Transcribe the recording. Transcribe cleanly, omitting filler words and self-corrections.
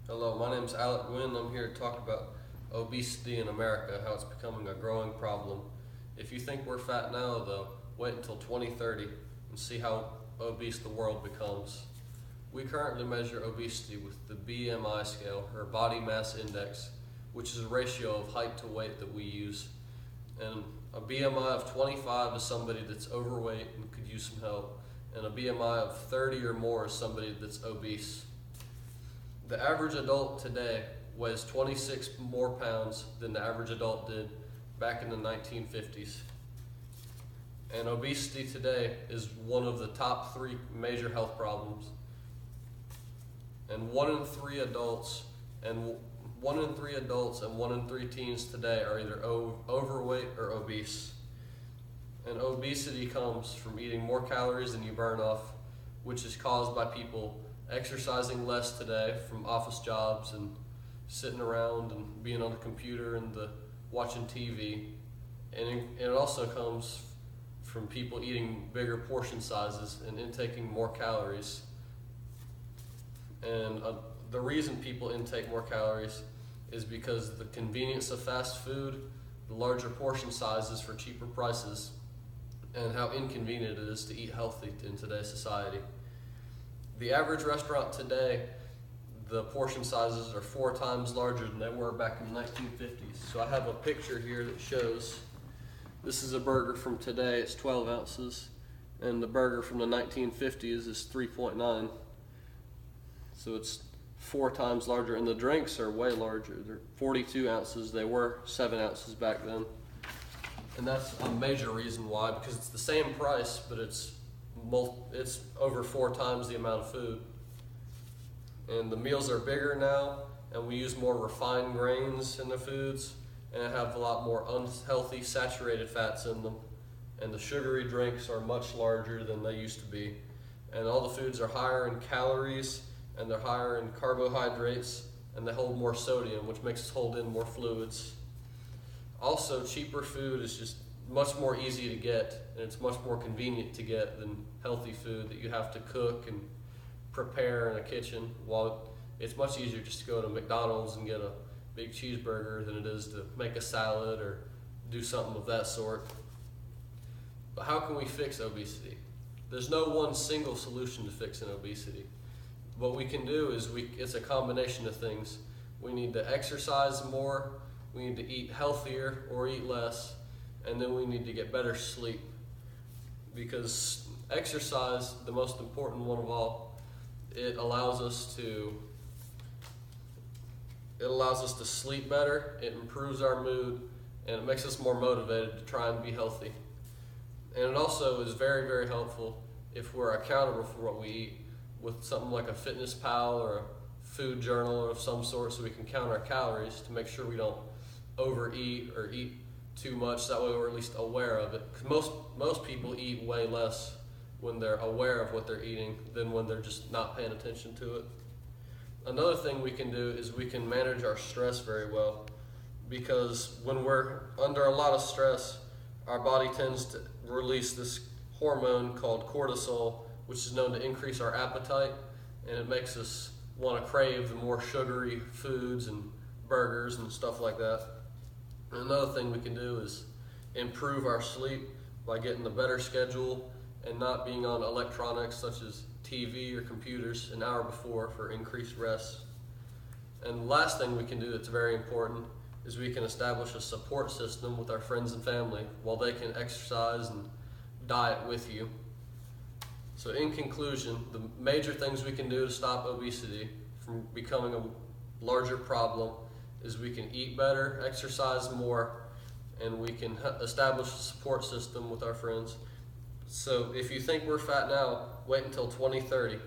Hello, my name is Alec Gwyn. I'm here to talk about obesity in America, how it's becoming a growing problem. If you think we're fat now, though, wait until 2030 and see how obese the world becomes. We currently measure obesity with the BMI scale, or body mass index, which is a ratio of height to weight that we use. And a BMI of 25 is somebody that's overweight and could use some help, and a BMI of 30 or more is somebody that's obese. The average adult today weighs 26 more pounds than the average adult did back in the 1950s. And obesity today is one of the top 3 major health problems. And 1 in 3 adults and 1 in 3 teens today are either overweight or obese. And obesity comes from eating more calories than you burn off, which is caused by people exercising less today from office jobs and sitting around and being on the computer and watching TV. And it also comes from people eating bigger portion sizes and intaking more calories. And the reason people intake more calories is because the convenience of fast food, the larger portion sizes for cheaper prices, and how inconvenient it is to eat healthy in today's society. The average restaurant today, the portion sizes are 4 times larger than they were back in the 1950s. So I have a picture here that shows, this is a burger from today, it's 12 ounces, and the burger from the 1950s is 3.9. So it's 4 times larger, and the drinks are way larger. They're 42 ounces, they were 7 ounces back then. And that's a major reason why, because it's the same price, but it's over 4 times the amount of food. And the meals are bigger now, and we use more refined grains in the foods, and have a lot more unhealthy saturated fats in them. And the sugary drinks are much larger than they used to be. And all the foods are higher in calories, and they're higher in carbohydrates, and they hold more sodium, which makes us hold in more fluids. Also, cheaper food is just much more easy to get, and it's much more convenient to get than healthy food that you have to cook and prepare in a kitchen. While it's much easier just to go to McDonald's and get a big cheeseburger than it is to make a salad or do something of that sort. But how can we fix obesity? There's no one single solution to fixing obesity. What we can do is it's a combination of things. We need to exercise more, we need to eat healthier or eat less, and then we need to get better sleep. Because exercise, the most important one of all, it allows us to sleep better, it improves our mood, and it makes us more motivated to try and be healthy. And it also is very, very helpful if we're accountable for what we eat with something like a Fitness Pal or a food journal of some sort, so we can count our calories to make sure we don't overeat or eat too much. That way we're at least aware of it. Because most people eat way less when they're aware of what they're eating than when they're just not paying attention to it. Another thing we can do is we can manage our stress very well, because when we're under a lot of stress, our body tends to release this hormone called cortisol, which is known to increase our appetite, and it makes us want to crave the more sugary foods and burgers and stuff like that. Another thing we can do is improve our sleep by getting a better schedule and not being on electronics such as TV or computers an hour before for increased rest. And the last thing we can do that's very important is we can establish a support system with our friends and family while they can exercise and diet with you. So in conclusion, the major things we can do to stop obesity from becoming a larger problem is we can eat better, exercise more, and we can establish a support system with our friends. So if you think we're fat now, wait until 2030.